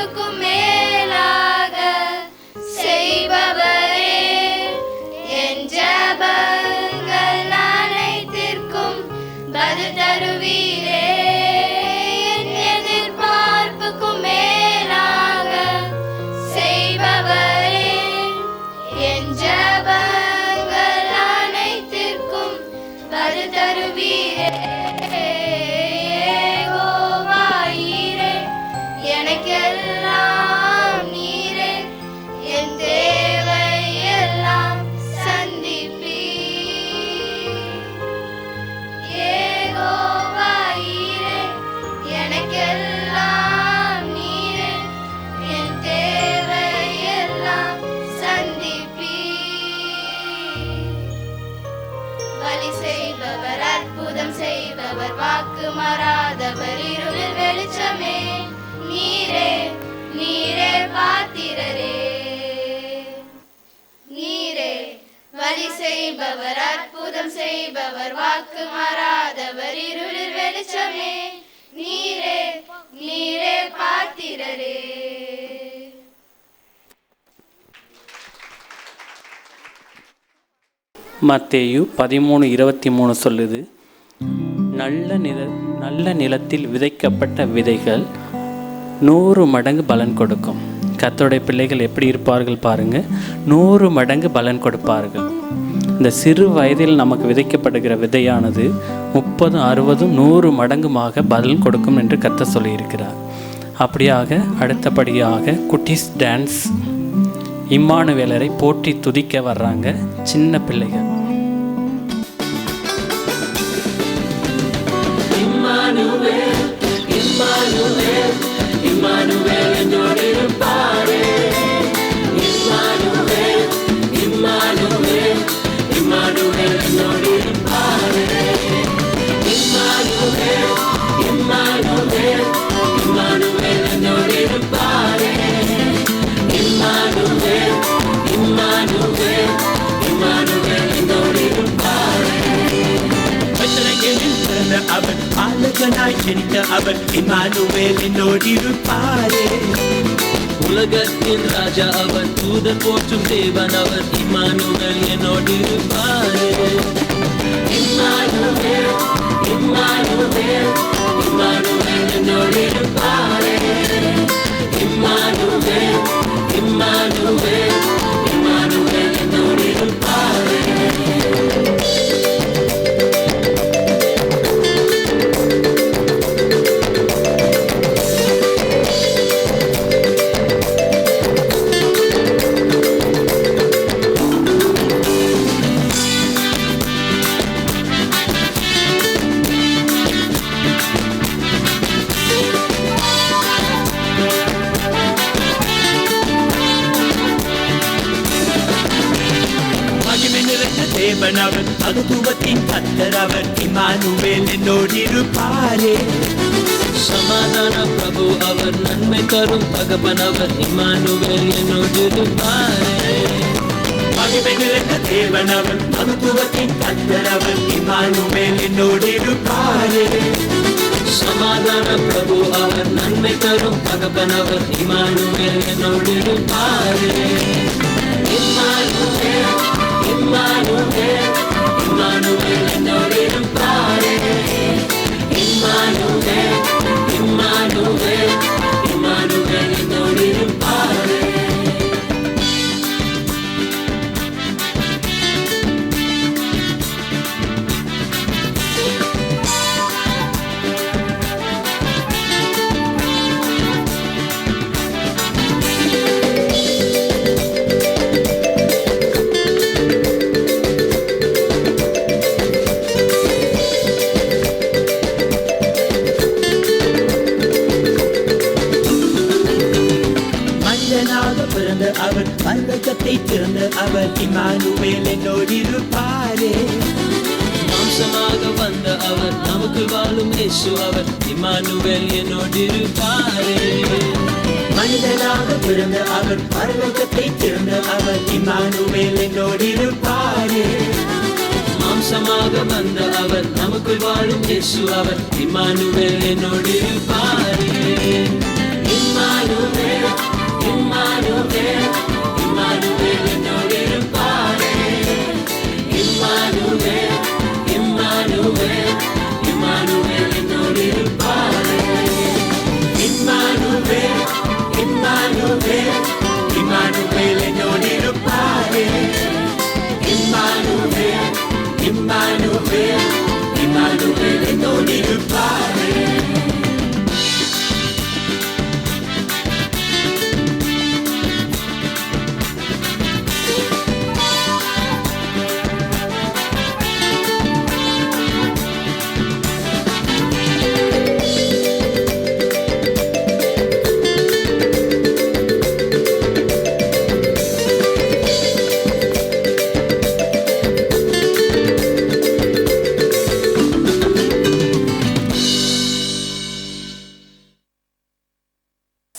பார்ப்புக்கும் மேலாக செய்பவரே, என் ஜெபங்கள் அனைத்திற்கும் பதில் தருவீரே. என் எதிர்பார்ப்புக்கும் மேலாக செய்பவரே, என் ஜெபங்கள் அனைத்திற்கும் பதில் தருவீரே. யெகோவாயீரே, எனக்கெல்லாம் நீரே, என் தேவை எல்லாம் சந்திப்பீர். யெகோவாயீரே, எனக்கெல்லாம் நீரே, என் தேவை எல்லாம் சந்திப்பீர். பலி செய்பவர், அற்புதம் செய்பவர், வாக்கு மாறாதவர், இருளில் வெளிச்சமே, நீரே நீரே பாத்திரரே. நீரே வழி செய்பவர், அற்புதம் செய்பவர், வாக்கு மாறாதவர், இருளில் வெளிச்சமே, நீரே நீரே பாத்திரரே. மத்தேயு 13:23 சொல்லுது, நல்ல நிலத்தில் விதைக்கப்பட்ட விதைகள் 100 மடங்கு பலன் கொடுக்கும். கர்த்தருடைய பிள்ளைகள் எப்படி இருப்பார்கள் பாருங்க, 100 மடங்கு பலன் கொடுப்பார்கள். இந்த சிறு வயதில் நமக்கு விதைக்கப்படுகிற விதையானது 30, 60, 100 மடங்குமாக பலன் கொடுக்கும் என்று கர்த்தர் சொல்லியிருக்கிறார். அப்படியாக அடுத்தபடியாக குட்டீஸ் டான்ஸ் இம்மானுவேலரை போற்றி துதிக்க வர்றாங்க சின்ன பிள்ளைகள். இம்மானுவேல், இம்மானுவேல், இம்மானுவேல் என்னோடு இருப்பாரே. இம்மானுவேல், இம்மானுவேல், இம்மானுவேல் என்னோடு இருப்பாரே. இம்மானுவேல், இம்மானுவேல், இம்மானுவேல் என்னோடு இருப்பாரே. இம்மானுவேல், இம்மானுவேல், இம்மானுவேல் என்னோடு இருப்பாரே. அவர் பாலகனாய் ஜனித்த அவர் இம்மானுவேல் என்னோடு இருப்பாரே. உலகத்தின் ராஜா அவர், தூதர் போற்றும் தேவன் அவர், இம்மானுவேல் என்னோடு இருப்பாரே. இம்மானுவேல், இம்மானுவேல், இம்மானுவேல் என்னோடு இருப்பாரே. இம்மானுவேல், இம்மானுவேல், இம்மானுவேல் என்னோடு இருப்பாரே. தேவனவர், மகத்துவத்தின் கர்த்தர் அவர், இம்மானுவேல் என்னோடு இருப்பாரே. சமாதான பிரபு அவர், நன்மை தரும் தகப்பன் அவர், இம்மானுவேல் என்னோடு இருப்பாரே. மகிமை நிறைந்த தேவனவர், மகத்துவத்தின் கர்த்தர் அவர், இம்மானுவேல் என்னோடு இருப்பாரே. சமாதான பிரபு அவர், நன்மை தரும் தகப்பன் அவர், இம்மானுவேல் என்னோடு இருப்பாரே. இம்மானுவேல், இம்மானுவேல், இம்மானுவேல் என்னோடு இருப்பாரே. இம்மானுவேல், இம்மானுவேல், இம்மானுவேல் என்னோடு இருப்பாரே. அவர் பரலோகத்தை திறந்த அவர், இம்மானுவேல் என்னோடு இருப்பாரே. மாம்சமாக வந்த அவர், நமக்கு வாழும் இயேசு அவர், இம்மானுவேல் என்னோடு இருப்பாரே. மனிதனாக பிறந்த அவர், பரலோகத்தை திறந்த அவர், இம்மானுவேல் என்னோடு இருப்பாரே. மாம்சமாக வந்த அவர், நமக்கு வாழும் இயேசு அவர், இம்மானுவேல் என்னோடு இருப்பாரே. இம்மானுவேல்,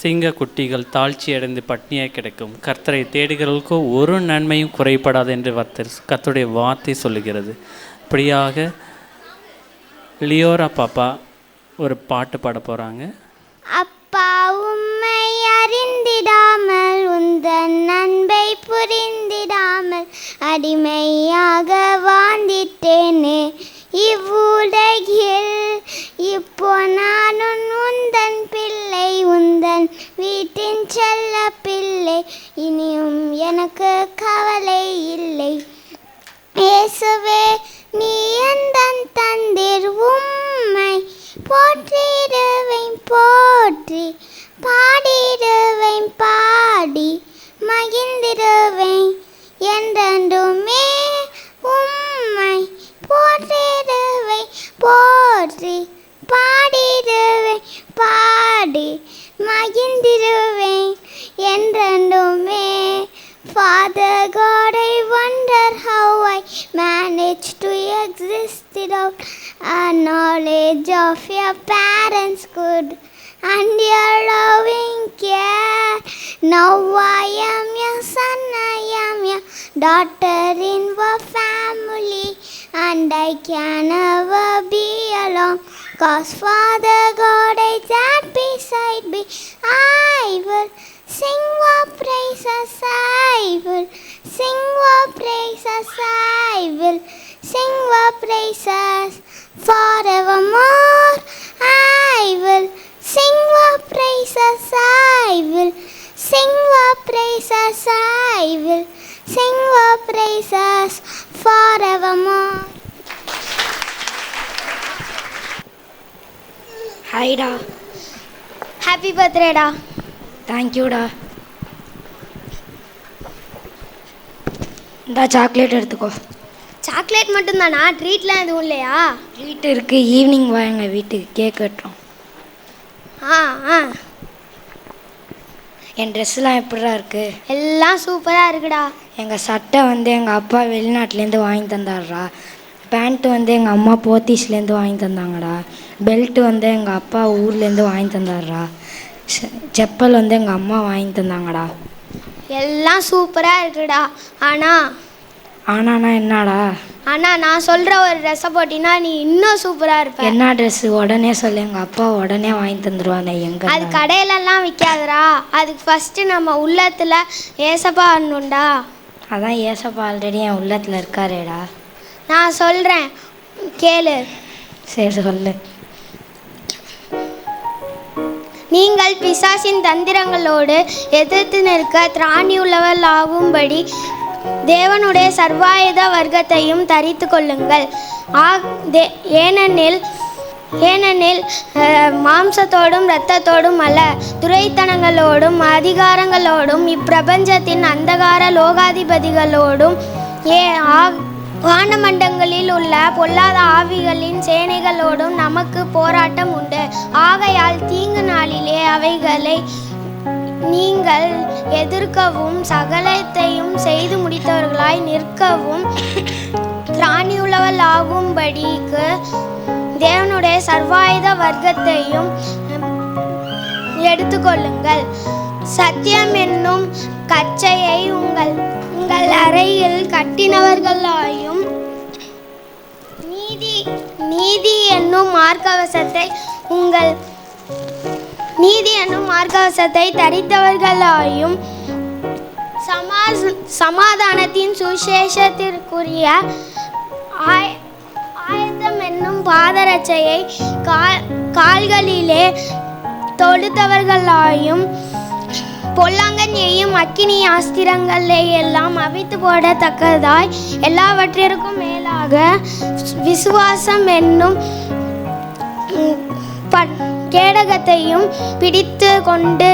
சிங்க குட்டிகள் தாழ்ச்சி அடைந்து பட்னியாக கிடைக்கும். கர்த்தரை தேடுகிறவர்களுக்கோ ஒரு நன்மையும் குறைபடாது என்று கர்த்தருடைய வார்த்தை சொல்லுகிறது. இப்படியாக லியோரா பாப்பா ஒரு பாட்டு பாட போகிறாங்க. அப்பா உம்மை அறிந்திடாமல் உந்தன் அன்பை புரிந்திடாமல் அடிமையாக வாழ்ந்திட்டேனே இவ்வுலகில். இப்போ நானும் உந்தன் பிள்ளை, உந்தன் வீட்டின் செல்ல பிள்ளை. இனியும் எனக்கு கவலை இல்லை. இயேசுவே நீ எந்தன் தந்தீர், உம்மை போற்றிடுவேன் போற்றி, பாடிடுவேன் பாடி, மகிழ்ந்திடுவேன் என்றென்றுமே. உம்மை போற்றிடுவேன் போற்றி, பாடிடுவேன் பாடி, மகிழ்ந்திடுவேன் என்றென்றுமே. Father God, I wonder how I managed to exist without a knowledge of your parents' good and your loving care. Now I am your son, I am your daughter in our family, and I can never be alone. 'Cause Father God, I sat beside me, I will sing your praises, I will sing your praises, I will sing your praises forevermore. I will sing your praises, I will sing your praises, I will sing your praises forevermore. Hi da. Happy birthday da. Thank you da. இந்த chocolate எடுத்துக்கோ. Chocolate மட்டும்தானா? ட்ரீட்லாம் எதுவும் இல்லையா? Treat இருக்கு, evening வா எங்கள் வீட்டுக்கு, cake வெட்டுறோம். ஆ ஆ. என் ட்ரெஸ்ஸெலாம் எப்படிடா இருக்கு? எல்லாம் சூப்பராக இருக்குடா. எங்கள் சட்டை வந்து எங்கள் அப்பா வெளிநாட்டிலேருந்து வாங்கி தந்தாடுறா. பேண்ட்டு வந்து எங்கள் அம்மா போத்தீஸ்லேருந்து வாங்கி தந்தாங்கடா. பெல்ட்டு வந்து எங்கள் அப்பா ஊர்லேருந்து வாங்கி தந்தாடுறா. செப்பல் வந்து எங்கள் அம்மா வாங்கி தந்தாங்கடா. எல்லாம் சூப்பராக இருக்குடா. ஆனாண்ணா என்னடா? ஆனால் நான் சொல்கிற ஒரு ட்ரெஸ்ஸை போட்டினா நீ இன்னும் சூப்பராக இருப்ப. என்ன ட்ரெஸ்ஸு? உடனே சொல்லு, எங்கள் அப்பா உடனே வாங்கி தந்துடுவாங்க. எங்கே? அது கடையிலலாம் விற்காதுடா. அதுக்கு ஃபஸ்ட்டு நம்ம உள்ளத்தில் ஏசப்பா ஆடணுண்டா. அதான் ஏசப்பா ஆல்ரெடி என் உள்ளத்தில் இருக்காரேடா. நான் சொல்கிறேன் கேளு. சரி சொல்லு. நீங்கள் பிசாசின் தந்திரங்களோடு எதிர்த்து நிற்க திராணியுள்ளவர்கள் ஆகும்படி தேவனுடைய சர்வாயுத வர்க்கத்தையும் தரித்து கொள்ளுங்கள். ஏனெனில் மாம்சத்தோடும் இரத்தத்தோடும் அல்ல, துரைத்தனங்களோடும் அதிகாரங்களோடும் இப்பிரபஞ்சத்தின் அந்தகார லோகாதிபதிகளோடும் வானமண்டங்களில் உள்ள பொல்லாத ஆவிகளின் சேனைகளோடும் நமக்கு போராட்டம் உண்டு. ஆகையால் தீங்கு நாளிலே அவைகளை நீங்கள் எதிர்க்கவும் சகலத்தையும் செய்து முடித்தவர்களாய் நிற்கவும் திராணியுள்ளவள் ஆகும்படிக்கு தேவனுடைய சர்வாயுத வர்க்கத்தையும் எடுத்துக்கொள்ளுங்கள். சத்தியம் என்னும் கச்சையை உங்கள் அறையில் கட்டினவர்களாயும் நீதி என்னும் மார்க்கவசத்தை தரித்தவர்களாயும் சமாதானத்தின் சுசேஷத்திற்குரிய ஆயத்தம் என்னும் பாதரட்சையை கால்களிலே தொடுத்தவர்களாயும் பொல்லாங்கன் எய்யும் அக்கினி ஆஸ்திரங்களை எல்லாம் அவித்து போடத்தக்கதாய் எல்லாவற்றிற்கும் மேலாக விசுவாசம் என்னும் கேடகத்தையும் பிடித்து கொண்டு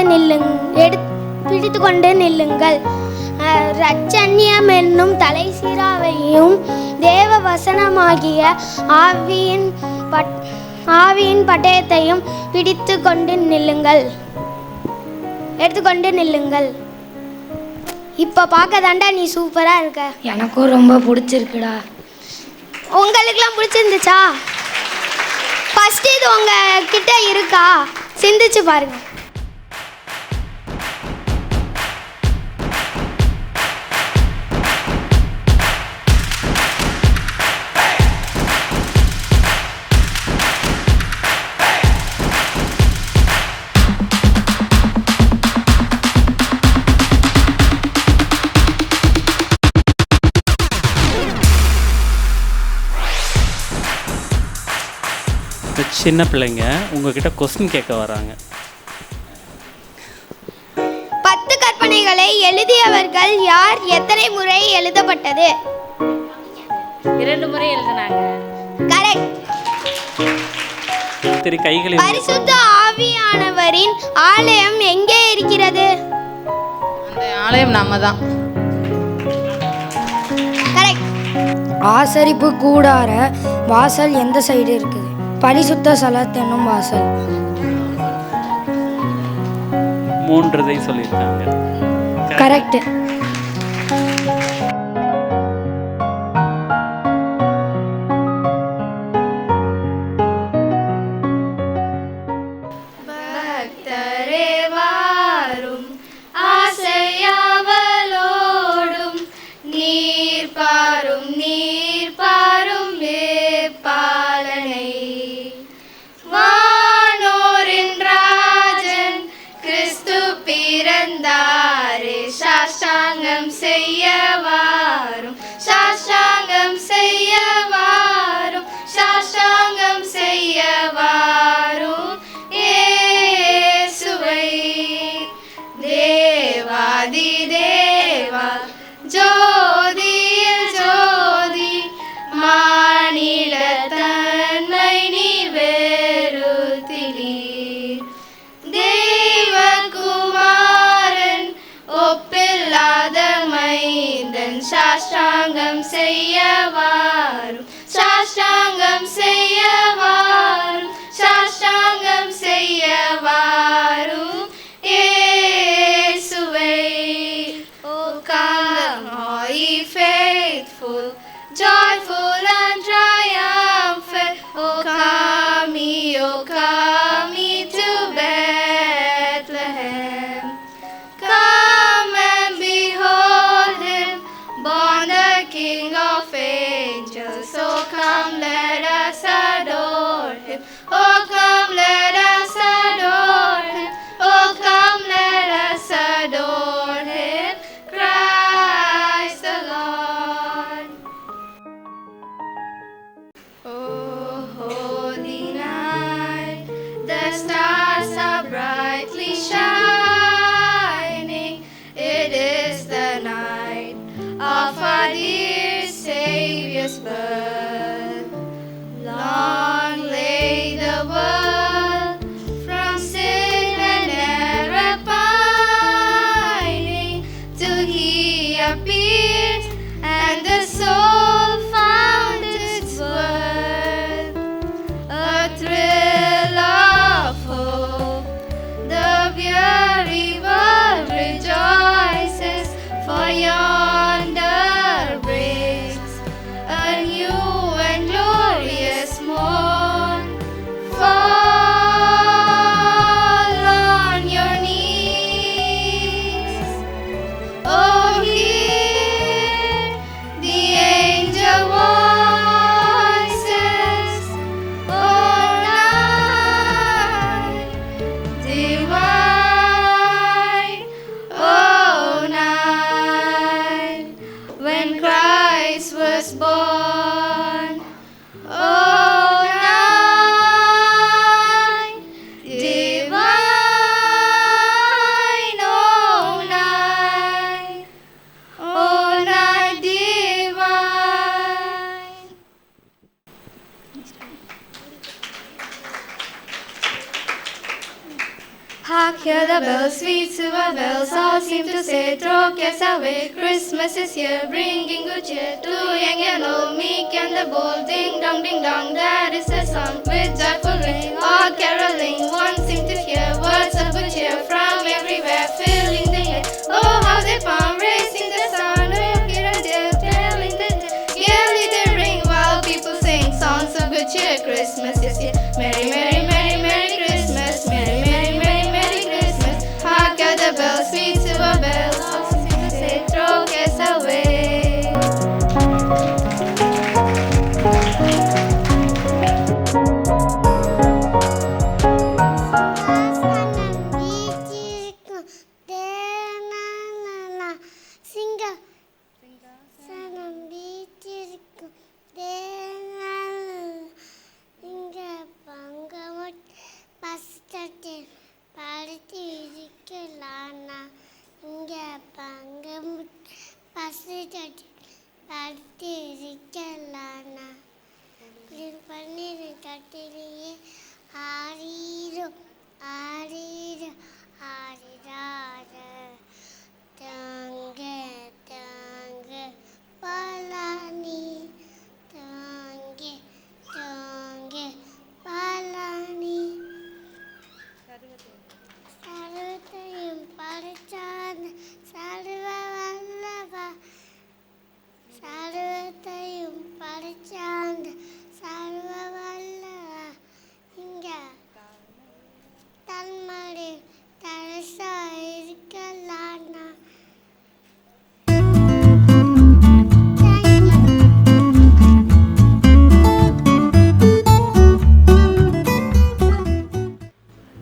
நில்லுங்கள். இரட்சண்யம் என்னும் தலைசீராவையும் தேவ வசனமாகிய ஆவியின் பட்டயத்தையும் எடுத்துக்கொண்டு நில்லுங்கள். இப்போ பார்க்க தாண்டா நீ சூப்பராக இருக்க. எனக்கும் ரொம்ப பிடிச்சிருக்குடா. உங்களுக்கெல்லாம் பிடிச்சிருந்துச்சா? ஃபஸ்ட்டு இது உங்கள் கிட்ட இருக்கா? சிந்திச்சு பாருங்க. சின்ன பிள்ளைங்க உங்ககிட்ட கொஸ்டின் கேட்க வராங்க. 10 கற்பனைகளை எழுதியவர்கள் யார்? எத்தனை முறை எழுதப்பட்டது? 2 முறை எழுதினாங்க. கரெக்ட். கைகளை பரிசுத்த ஆவியானவரின் ஆலயம் எங்கே இருக்கிறது? அந்த ஆலயம் நாம தான். கரெக்ட். ஆசரிப்பு கூடார வாசல் எந்த சைடு இருக்குது? பரிசுத்த ஸ்தலம் என்னும் வாசல். 3 சொல்லியிருக்காங்க. கரெக்ட். பக்தரே வாரும் ஆசையாவலோடும் நீர் பாரும் பாலனை வானோரின் ராஜன் கிறிஸ்து பிறந்தாரே சாஷ்டாங்கம் செய்ய வாரும் சாஷ்டாங்கம் செய்ய வாரும் சாஷ்டாங்கம் செய்ய வாரும் இயேசுவை தேவாதி தேவா ஜோதியில் ஜோதி மானிட தன்மை நீர் வேறுதிலீர் தேவகுமாரன் ஒப்பில்லாத மைந்தன் சாஷ்டாங்கம் செய்ய வாரும் சாஷ்டாங்கம் செய்ய வாரும் சாஷ்டாங்கம் செய்ய வாரும் இயேசுவை. O come, all ye faithful, joyful and triumphant. O come ye to Bethlehem. Come and behold him, born the King of angels. So come, let us adore him. Oh, come, let us adore him. Oh, come, let us adore him. Christ the Lord. Oh, holy night, the stars are brightly shining. It is the night of our dear Savior's birth. Long lay the world from sin and error pining, till he appeared and the soul found its worth. A thrill of hope, the weary world rejoices, for yonder breaks a new and glorious morn. Fall on your knees. Oh, hear the angel voices. Oh, night divine. Oh, night when Christ was born. Oh, night divine. Oh, night divine. Hark, hear the bells, sweet silver bells, all seem to say, throw cares away. Christmas is here, bringing good cheer to young and old, meek and the bold. Ding dong, that is the song with joyful ring. All caroling, one seem to hear words of good cheer from everywhere, filling the air. Oh, how they palm, raising the sound, oh, here and there, telling the yearly they ring, while people sing songs of good cheer. Christmas is here, merry, merry, merry, merry Christmas, merry, merry, merry, merry Christmas. Hark at the bells, sweet silver bells, all seem to say, throw cares away. Pasangan biji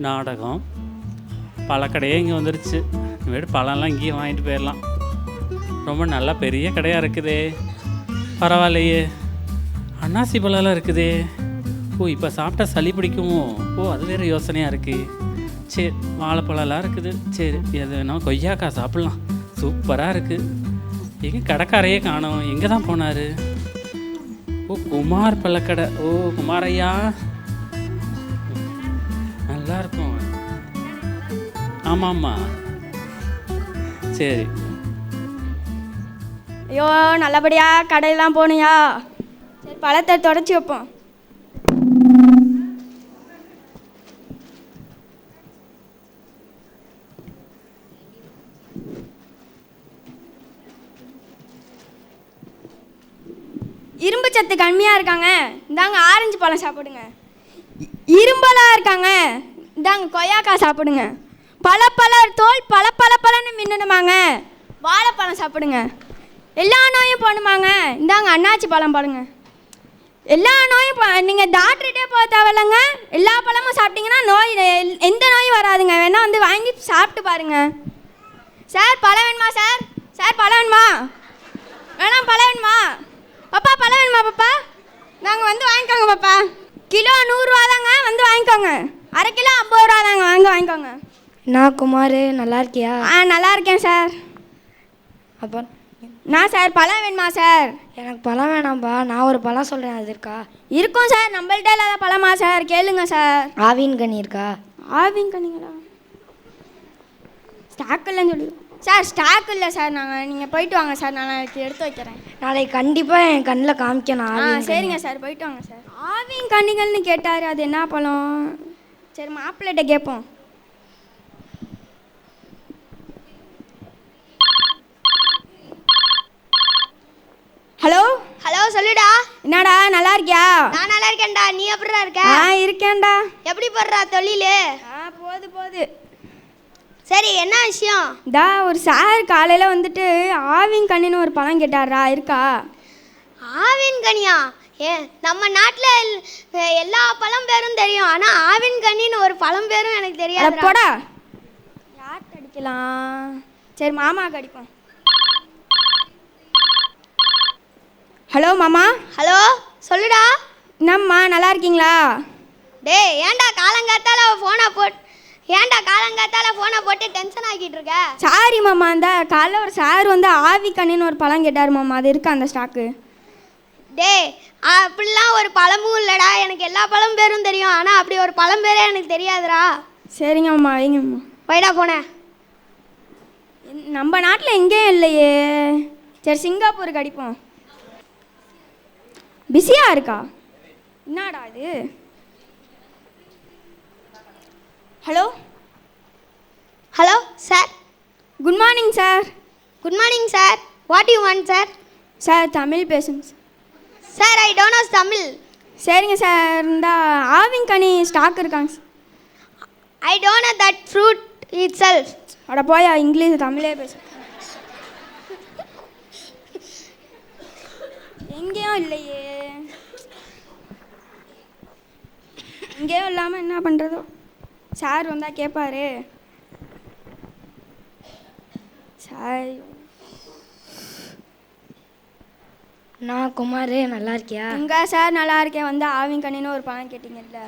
நாடகம், பழக்கடையே இங்கே வந்துருச்சு. வீடு பழம்லாம் இங்கேயே வாங்கிட்டு போயிடலாம். ரொம்ப நல்லா பெரிய கடையாக இருக்குதே, பரவாயில்லையே. அன்னாசி பழம்லாம் இருக்குதே. ஓ, இப்போ சாப்பிட்டா சளி பிடிக்குமோ? ஓ, அது வேறு யோசனையாக இருக்குது. சரி, வாழைப்பழம்லாம் இருக்குது. சரி, எது வேணால் கொய்யாக்காய் சாப்பிட்லாம். சூப்பராக இருக்குது. எங்கே கடைக்காரையே காணோம், எங்கே தான் போனார்? ஓ, குமார் பழக்கடை. ஓ, குமார் ஐயா, நல்லா இருக்கும். ஆமாம்மா, சரி. ஐயோ, நல்லபடியாக கடையெல்லாம் போகணுயா. சரி, பழத்தை தொடச்சி வைப்போம். இரும்பு சத்து கம்மியாக இருக்காங்க, இந்தாங்க ஆரஞ்சு பழம் சாப்பிடுங்க. இரும்பலாக இருக்காங்க, இந்தாங்க கொய்யாக்காய் சாப்பிடுங்க. தோல் பழன்னு மின்னணுமாங்க, வாழைப்பழம் சாப்பிடுங்க. எல்லா நோயும் போகணுமாங்க, இந்தாங்க அன்னாச்சி பழம் பாருங்க. எல்லா நோயும் நீங்கள் டாக்டர்கிட்டே போக தேவையில்லைங்க. எல்லா பழமும் சாப்பிட்டீங்கன்னா நோய் எந்த நோயும் வராதுங்க. வேணால் வந்து வாங்கி சாப்பிட்டு பாருங்க. சார் பழம் வேணுமா? சார் சார் பழம் வேணுமா? வேணாம் பழம் வேணுமா? பாப்பா பழம் வேணுமா? பாப்பா நாங்கள் வந்து வாங்கிக்கோங்க. பாப்பா கிலோ 100 ரூபா தாங்க, வந்து வாங்கிக்கோங்க. அரை கிலோ 50 ரூபா தாங்க, வாங்கிக்கோங்க. நான் குமார், நல்லா இருக்கியா? நல்லா இருக்கேன் சார். அப்போ நான் சார் பழம் வேணுமா சார்? எனக்கு பழம் வேணாம்பா, நான் ஒரு பழம் சொல்கிறேன், அது இருக்கா? இருக்கும் சார், நம்மள்ட்ட இல்லாத பழமா சார்? கேளுங்க சார். ஆவின் கனி இருக்கா? ஆவின் கனிங்களா? ஸ்டாக் இல்லைன்னு சொல்லி சார். ஸ்டாக் இல்லை சார். நீங்கள் போயிட்டு வாங்க சார், நான் நாளைக்கு எடுத்து வைக்கிறேன். நாளைக்கு கண்டிப்பாக என் கண்ணில் காமிக்கணும். சரிங்க சார், போயிட்டு வாங்க சார். ஆவின் கனிகள்னு கேட்டார், அது என்ன பழம்? சரி, மாப்பிள்ளைகிட்ட கேட்போம். ஹலோ ஹலோ, சொல்லுடா. என்னடா நல்லா இருக்கியா? நான் நல்லா இருக்கேன்டா. நீ எப்படிடா இருக்க? இருக்கேன்டா. எப்படி போடுறா தொழில்? போகுது. சரி, என்ன விஷயம்? ஒரு சார் காலையில் வந்துட்டு ஆவின் கனின்னு ஒரு பழம் கேட்டாரா, இருக்கா? ஆவின் கனியா? நம்ம நாட்டில் எல்லா பழம் பேரும் தெரியும், ஆனால் ஆவின் கனின்னு ஒரு பழம் பேரும் எனக்கு தெரியாது. போடா. யார்கிட்ட அடிக்கலாம்? சரி, மாமாவுக்கு அடிப்போம். ஹலோ மாமா. ஹலோ, சொல்லுடா. என்னம்மா நல்லா இருக்கீங்களா? டேய், ஏன்டா காலங்காத்தால ஃபோனை போட்டு டென்ஷன் ஆக்கிட்டு இருக்க? சாரி மாமா, அந்த காலைல ஒரு சார் வந்து ஆவி கண்ணின்னு ஒரு பழம் கேட்டார் மாமா, அது இருக்கா அந்த ஸ்டாக்கு? டேய், அப்படிலாம் ஒரு பழமும் இல்லைடா. எனக்கு எல்லா பழம் பேரும் தெரியும், ஆனால் அப்படி ஒரு பழம் பேரே எனக்கு தெரியாதுடா. சரிங்க மாமா, வைங்க மாமா. வைடா போனேன். நம்ம நாட்டில் எங்கேயும் இல்லையே. சரி, சிங்கப்பூருக்கு அடிப்போம். பிஸியாக இருக்கா? என்னடா இது? Hello hello sir. Good morning sir. Good morning sir. What you want sir? Sir Tamil பேசுங்க சார். I don't know Tamil. சரிங்க சார், இந்த ஆவின் கனி ஸ்டாக் இருக்காங்க சார். I don't know that fruit itself. அட போயா, இங்கிலீஷ் தமிழே பேச. எங்கேயும் இல்லையே. எங்கேயும் இல்லாமல் என்ன பண்ணுறதோ. சார் வந்தால் கேட்பாரு. சார். நான் குமார், நல்லா இருக்கியா? சார் நல்லா இருக்கேன். வந்து ஆவின் கனின்னு ஒரு பழம் கேட்டிங்கல்ல.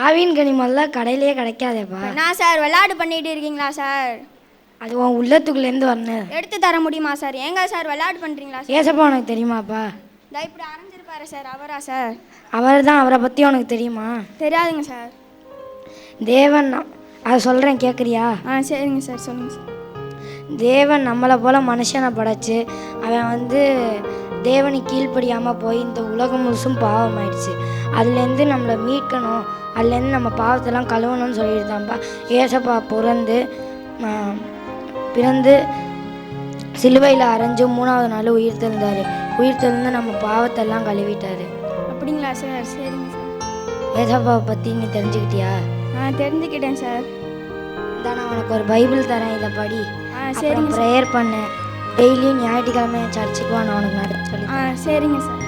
ஆவின் கனி முதல்ல கடையிலேயே கிடைக்காதேப்பா. நான் சார் விளையாடு பண்ணிகிட்டு இருக்கீங்களா சார்? அது உன் உள்ளத்துக்குள்ளேருந்து வரணும். எடுத்து தர முடியுமா சார்? ஏங்க சார் விளையாடு பண்ணுறீங்களா சார்? ஏசப்பா உனக்கு தெரியுமாப்பா? இப்படி அரைஞ்சிருப்பாரு சார், அவரா சார்? அவர் தான். அவரை பற்றி உனக்கு தெரியுமா? தெரியாதுங்க சார். தேவன், அதை சொல்கிறேன், கேட்குறியா? சரிங்க சார், சொல்லுங்கள் சார். தேவன் நம்மளை போல் மனுஷனை படைச்சு அவன் வந்து தேவனுக்கு கீழ்ப்படியாமல் போய் இந்த உலகம் முழுசும் பாவமாயிடுச்சு. அதுலேருந்து நம்மளை மீட்கணும், அதுலேருந்து நம்ம பாவத்தெல்லாம் கழுவணும்னு சொல்லிட்டு தான்ப்பா ஏசப்பா பிறந்து சிலுவையில் அரைஞ்சு 3ஆவது நாள் உயிர் தெழுந்தார். உயிர் தெழுந்து நம்ம பாவத்தெல்லாம் கழுவிட்டார். அப்படிங்களா சார்? சரிங்க சார். ஏசப்பாவை பற்றி நீ தெரிஞ்சுக்கிட்டியா? தெரிஞ்சுக்கிட்டேன் சார். நான் உனக்கு ஒரு பைபிள் தரேன், இதை படி. சரிங்க. ப்ரேயர் பண்ணு. டெய்லியும் ஞாயிற்றுக்கிழமை சர்ச்சுக்கு வா, நான் உனக்கு நடத்த சொல்லி. சரிங்க சார்.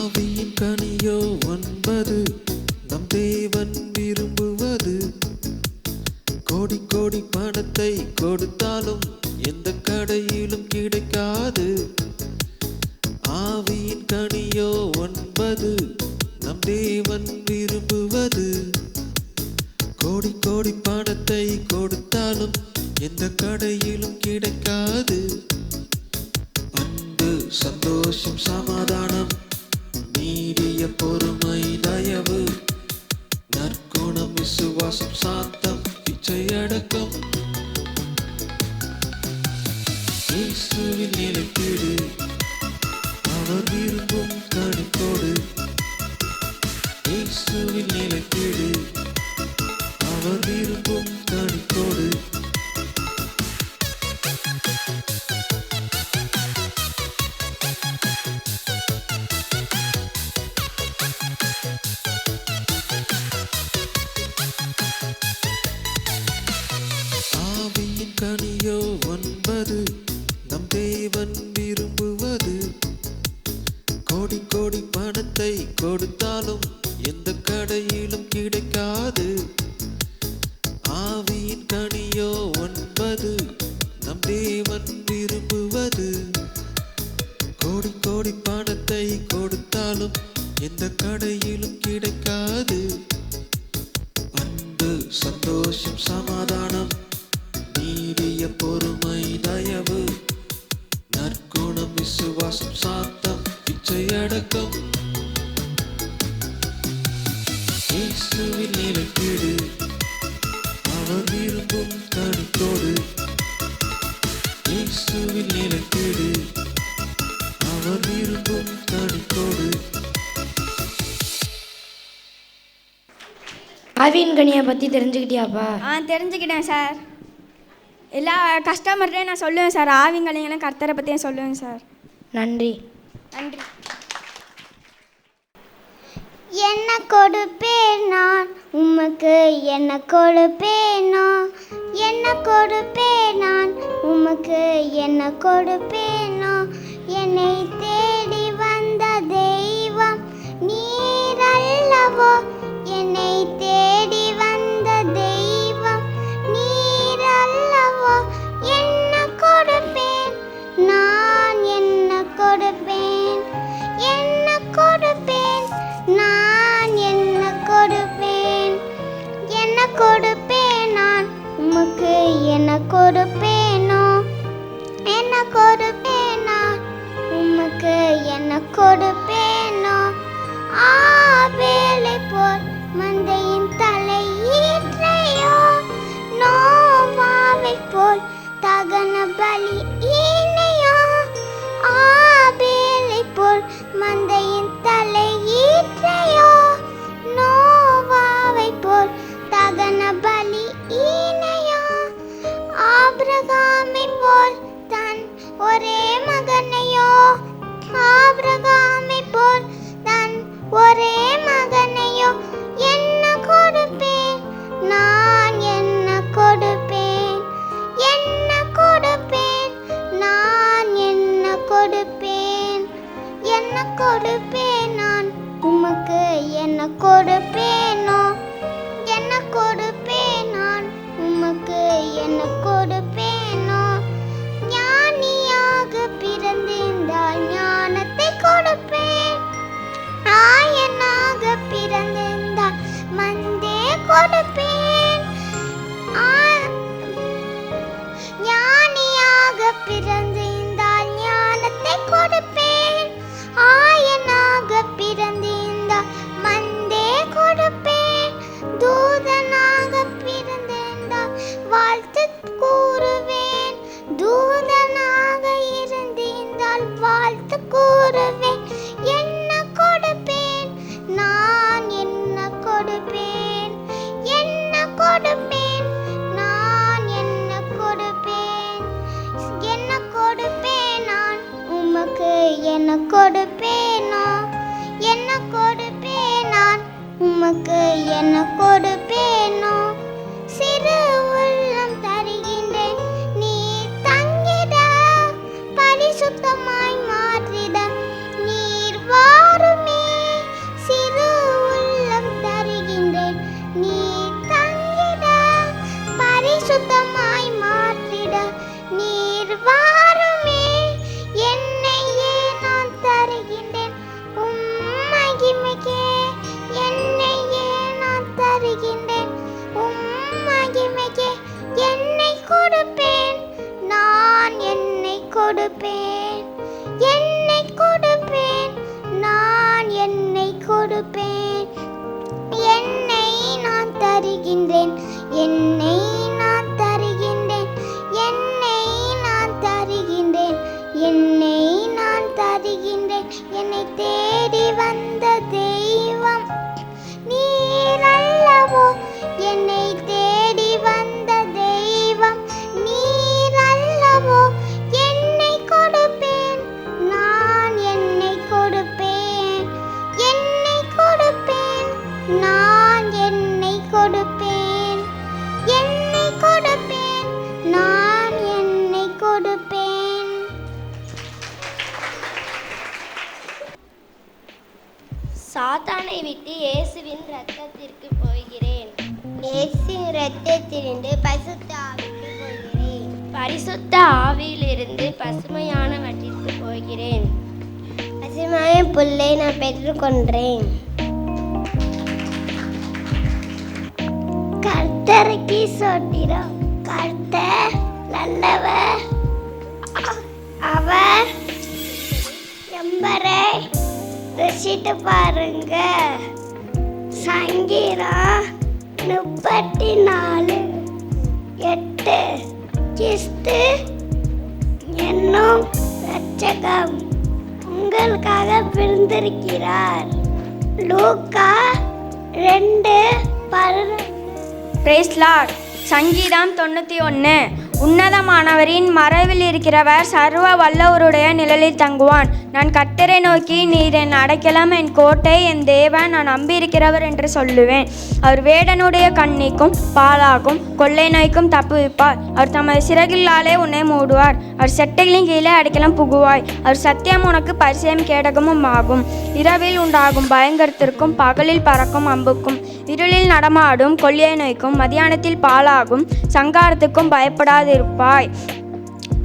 ஆவியின் கனியோ 9 நம் தேவன் விரும்புவது. கோடி கோடி பணத்தை கொடுத்தாலும் எந்த கடையிலும் கிடைக்காது. ஆவியின் கனியோ 9 நம் தேவன் விரும்புவது. கோடி கோடி பணத்தை கொடுத்தாலும் எந்த கடையிலும் கிடைக்காது. அன்பு, சந்தோஷம், சமாதானம், நீடிய பொறுமை, தயவு, நற்குணம், விசுவாசம், சாந்தம், இச்சையடக்கம். இயேசுவில் நிலைத்திடு, அவர் விரும்பும் கனிக்கோடு. இயேசுவில் நிலைத்திடு, அவர் விரும்பும் கனிக்கோடு. ஆவியின் கனியோ 9 நம் தேவன் விரும்புவது. கோடி கோடி பணத்தை கொடுத்தாலும் எந்த கடையிலும் கிடைக்காது. ஆவியின் கனியோ 9 நம் தேவன் விரும்புவது. கோடி கோடி பணத்தை கொடுத்தாலும் எந்த கடையிலும் கிடைக்காது. அன்பு, சந்தோஷம், சமாதானம், நீடிய பொறுமை, தயவு, நற்குணம், விசுவாசம், சாந்தம், இச்சையடக்கம். இயேசுவில் நிலைத்திடு, அவர் விரும்பும் கனிக்கோடு. இயேசுவில் நிலைத்திடு, அவர் விரும்பும் கனிக்கோடு. ஆவியின் கனியை பற்றி தெரிஞ்சுக்கிட்டியாப்பா? தெரிஞ்சுக்கிட்டேன் சார். எல்லா கஸ்டமர்கிட்டையும் நான் சொல்லுவேன் சார். ஆவிங்களையும் கர்த்தரை பற்றியும் சொல்லுவேன் சார். நன்றி. நன்றி. என்ன கொடுப்பேன் நான் உமக்கு, என்ன கொடுப்பேன் நான், என்ன கொடுப்பேன் நான் உமக்கு, என்ன கொடுப்பேன் நான். என்னை தேடி வந்த தெய்வம் நீர் அல்லவோ, என்னை தேடி வந்த தெய்வம் நீர் அல்லவோ. என்ன கொடுப்பேன் நான், என்ன கொடுப்பேன், என்ன கொடுப்பேன் நான், என்ன கொடுப்பேன், என்ன கொடுப்பேன் நான் உமக்கு, என்ன கொடுப்பேனோ, என்ன கொடுப்பேன் நான் உமக்கு, என்ன கொடுப்பேனோ. ஆபேலை போல் மந்தையின் தலையீற்றையோ, நோவாவை போல் தகன பலி ஈனையோ. ஆபேலை போல் மந்தையின் தலையீற்றையோ, நோவாவை போல் தகன பலி ஈனையோ. ஆபிரகாமை போல் தன் ஒரே மகனையோ, ஆபிரகாமை போல் தன் ஒரே மகனையோ. என்ன கொடுப்பேன் நான், என்ன கொடுப்பேன், என்ன கொடுப்பேன் நான், என்ன கொடுப்பேன், என்ன கொடுப்பேன் நான் உமக்கு, என்ன கொடுப்பேனோ, என்ன கொடுப்பேன் நான் உமக்கு, என்ன கொடுப்பேனோ. ஞானியாக பிறந்திருந்தால் ஞானத்தை கொடுப்பேன், ஆயனாக பிறந்திருந்தால் மந்தே கொடுப்பேன். ஞானியாக பிறந்திருந்தால் ஞானத்தை கொடுப்பேன், ஆயனாக பிறந்திருந்தால் மந்தே கொடுப்பேன். தூதனாக பிறந்திருந்தால் வாழ்த்து கூறுவேன், தூதனாக இருந்திருந்தால் வாழ்த்து கூறுவேன். என்ன கொடுப்பேன் நான், என்ன கொடுப்பேன், என்ன கொடுப்பேன் நான், என்ன கொடுப்பேன், என்ன கொடுப்பேன் நான் உமக்கு, என்ன கொடுப்பேனோ, என்ன கொடுப்பேன் நான் உமக்கு, என்ன கொடுப்பேனோ. சிறு உள்ளம் தருகின்றேன் நீ தங்கிட, பரிசுத்தமாய் மாற்றிட நீர் வாருமே. கொடுப்பேன், நான் என்னை கொடுப்பேன். என்னை நான் தருகின்றேன், என்னை நான் தருகின்றேன், என்னை நான் தருகின்றேன், என்னை நான் தருகின்றேன். என்னை தேடி வந்த தெய்வம் நீர் அல்லவோ, என்னை தேடி வந்த தெய்வம் நீர் அல்லவோ. என்னை கொடுப்பேன், நான் என்னை கொடுப்பேன், என்னை கொடுப்பேன், நான் என்னை கொடுப்பேன், என்னை கொடுப்பேன், நான் என்னை கொடுப்பேன். சாத்தானை விட்டு இயேசுவின் இரத்தத்திற்கு போகிறேன். இயேசுவின் இரத்தத்திலிருந்து பரிசுத்த ஆவிக்கு போகிறேன். பரிசுத்த ஆவியிலிருந்து பசுமையானவற்றிற்கு போகிறேன். பசுமையான புல்லை நான் பெற்றுக்கொண்டேன். கர்த்தருக்கு ஸ்தோத்திரம். கர்த்தர் நல்லவர், அவர் எம்பரை ருசித்து பாருங்க. சங்கீதம் 34:8. கிறிஸ்து என்னும் இரட்சகம் உங்களுக்காக பிறந்திருக்கிறார். லூக்கா 2:11. Praise lord. சங்கீதம் 91. உன்னதமானவரின் மறைவில் இருக்கிறவர் சர்வ வல்லவருடைய நிழலில் தங்குவான். நான் கர்த்தரை நோக்கி, நீர் என் அடைக்கலம், என் கோட்டை, என் தேவன், நான் நம்பியிருக்கிறவர் என்று சொல்லுவேன். அவர் வேடனுடைய கண்ணிக்கும் பாலாகும் கொள்ளை நோய்க்கும் தப்புவிப்பார். அவர் தமது சிறகிலாலே உன்னை மூடுவார். அவர் செட்டைகளின் கீழே அடைக்கலம் புகுவாய். அவர் சத்தியம் உனக்கு பரிசயம் கேடகமும் ஆகும். இரவில் உண்டாகும் பயங்கரத்திற்கும் பகலில் பறக்கும் அம்புக்கும் இருளில் நடமாடும் கொள்ளையை நோய்க்கும் மதியானத்தில் பாலாகும் சங்காரத்துக்கும் பயப்படாதிருப்பாய்.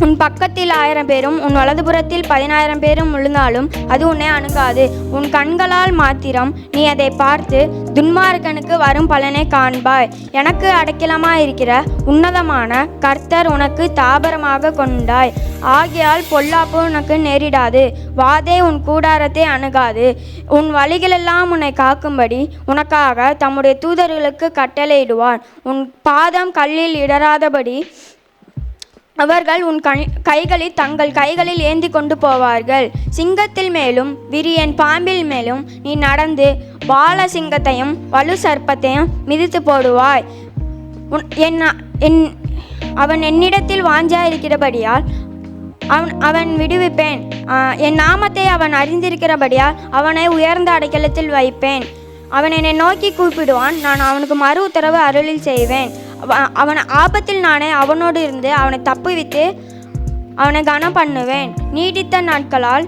உன் பக்கத்தில் 1000 பேரும் உன் வலதுபுறத்தில் 10,000 பேரும் விழுந்தாலும் அது உன்னை அணுகாது. உன் கண்களால் மாத்திரம் நீ அதை பார்த்து துன்மார்க்கனுக்கு வரும் பலனை காண்பாய். எனக்கு அடைக்கலமாயிருக்கிற உன்னதமான கர்த்தர் உனக்கு தாபரமாக கொண்டாய். ஆகையால் பொல்லாப்பு உனக்கு நேரிடாது, வாதே உன் கூடாரத்தை அணுகாது. உன் வழிகளெல்லாம் உன்னை காக்கும்படி உனக்காக தம்முடைய தூதர்களுக்கு கட்டளையிடுவார். உன் பாதம் கல்லில் இடராதபடி அவர்கள் உன் கைகளில் தங்கள் கைகளில் ஏந்தி கொண்டு போவார்கள். சிங்கத்தில் மேலும் விரியன் பாம்பில் மேலும் நீ நடந்து பால சிங்கத்தையும் வலு சர்ப்பத்தையும் மிதித்து போடுவாய். அவன் என்னிடத்தில் வாஞ்சாயிருக்கிறபடியால் அவன் விடுவிப்பேன். என் நாமத்தை அவன் அறிந்திருக்கிறபடியால் அவனை உயர்ந்த அடைக்கலத்தில் வைப்பேன். அவன் என்னை நோக்கி கூப்பிடுவான், நான் அவனுக்கு மறு உத்தரவு அருளில் செய்வேன். அவன் ஆபத்தில் நானே அவனோடு இருந்து அவனை தப்புவித்து அவனை கனம் பண்ணுவேன். நீடித்த நாட்களால்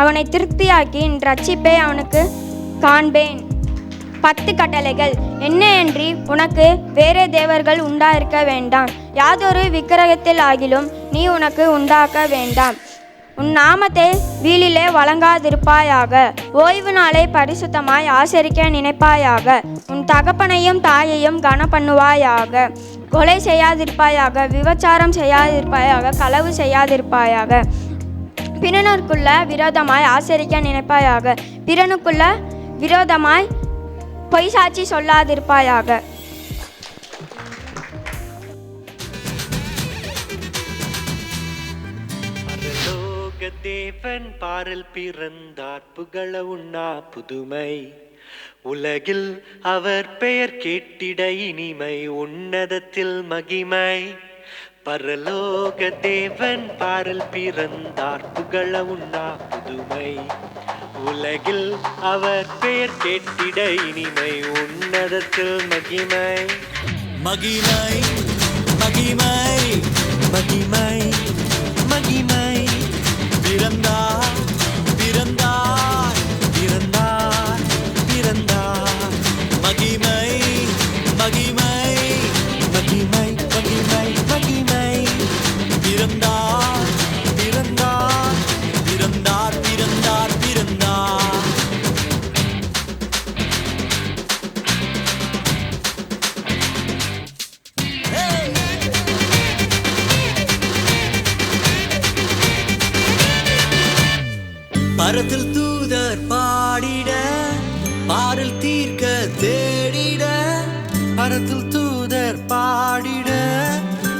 அவனை திருப்தியாக்கி என் ரட்சிப்பை அவனுக்கு காண்பேன். 10 கட்டளைகள். என்னையன்றி உனக்கு வேறே தேவர்கள் உண்டாயிருக்க வேண்டாம். யாதொரு விக்கிரகத்தில் ஆகிலும் நீ உனக்கு உண்டாக்க வேண்டாம். உன் நாமத்தை வீலிலே வழங்காதிருப்பாயாக. ஓய்வு நாளை பரிசுத்தமாய் ஆசரிக்க நினைப்பாயாக. உன் தகப்பனையும் தாயையும் கனம் பண்ணுவாயாக. கொலை செய்யாதிருப்பாயாக, விபச்சாரம் செய்யாதிருப்பாயாக, களவு செய்யாதிருப்பாயாக. பிறனுக்குள்ள விரோதமாய் ஆசரிக்க நினைப்பாயாக. பிறனுக்குள்ள விரோதமாய் பொய் சாட்சி சொல்லாதிருப்பாயாக. தேவன் பாரில் பிறந்தார், புகழ உண்ணா புதுமை. உலகில் அவர் பெயர் கேட்டிட இனிமை, உன்னதத்தில் மகிமை. பரலோக தேவன் பாரில் பிறந்தார், புகழ உண்ணா புதுமை. உலகில் அவர் பெயர் கேட்டிட இனிமை, உன்னதத்தில் மகிமை. மகிமை மகிமை மகிமை மகிமை. பிறந்தார் பிறந்தார் பிறந்தார் பிறந்தார். மகிமை மகிமை மகிமை மகிமை மகிமை. பிறந்தார் பிறந்தார் பிறந்தார் பிறந்தார் பிறந்தார். பரத்தில் தூதர் பாடிட பாரில் தீர்க்க தேடிட பரத்தில் தூதர் பாடிட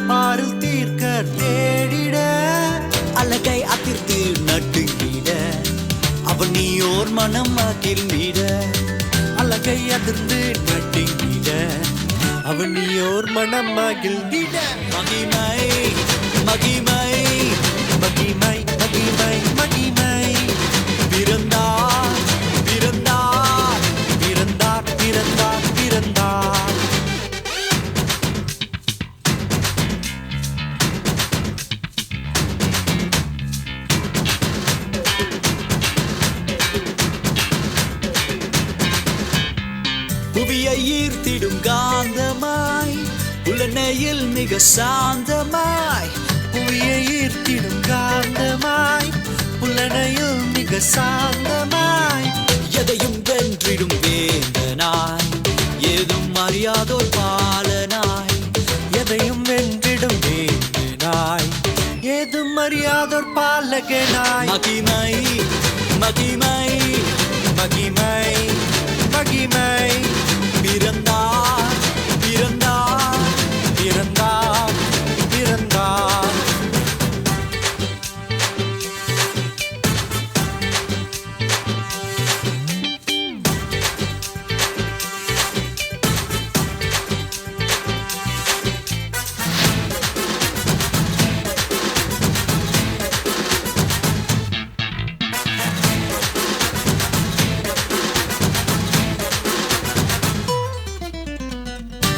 பாரில் தீர்க்க தேடிட அலகை அதிர்த்து நட்டுங்கிட அவனியோர் மனம் மகிழ்ந்திட அலகை அதிர்ந்து நடுங்கிட அவனியோர் மனம் மகிழ்ந்திட மகிமை மகிமை மகிமை மகிமை மகிமை பிறந்தார் பிறந்தார் பிறந்தார் பிறந்தார் பிறந்தார் புவியை ஈர்த்திடும் காந்தமாய் புலனையில் மிக சாந்தமாய் புவியை ஈர்த்திடும் காந்தமாய் புலனையில் மிக சாந்தமாய் எதையும் வென்றிடும் வேந்தனாய் ஏதும் அறியாதோர் பாலனாய் எதையும் வென்றிடும் வேந்தனாய் ஏதும் அறியாதோர் பாலகனாய் மகிமை மகிமை மகிமை மகிமை பிறந்தார் பிறந்தார் பிறந்தார் பிறந்தார்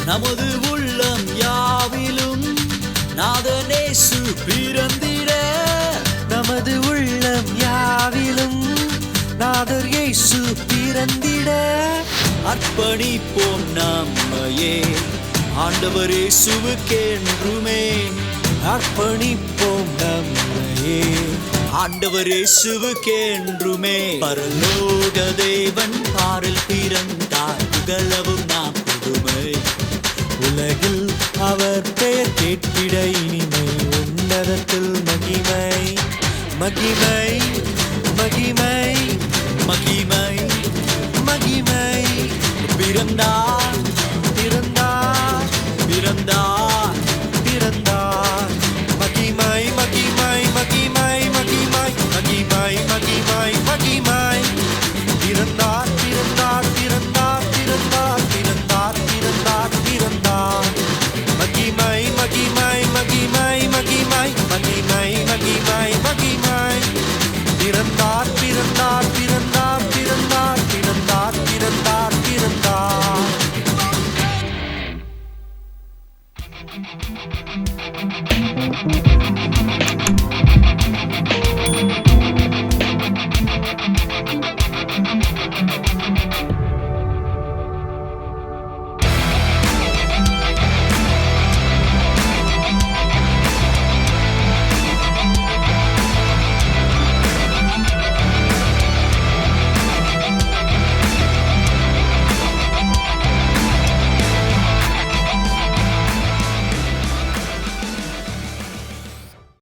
நமது உள்ளம் யாவிலும் நாதனேசு பிறந்திட நமது உள்ளம் யாவிலும் நாதர் இயேசு பிறந்திட அர்ப்பணிப்போம் நம்மையே ஆண்டவர் இயேசுவுக்கென்றுமே அர்ப்பணிப்போம் நம்மையே ஆண்டவர் இயேசுவுக்கென்றுமே பரலோக தேவன் பாரில் பிறந்தார் புகழவும் நாம் புதுமை உலகில் அவர் பெயர் கேட்டிட இனிமை உன்னதத்தில் மகிமை மகிமை மகிமை மகிமை மகிமை பிறந்தார்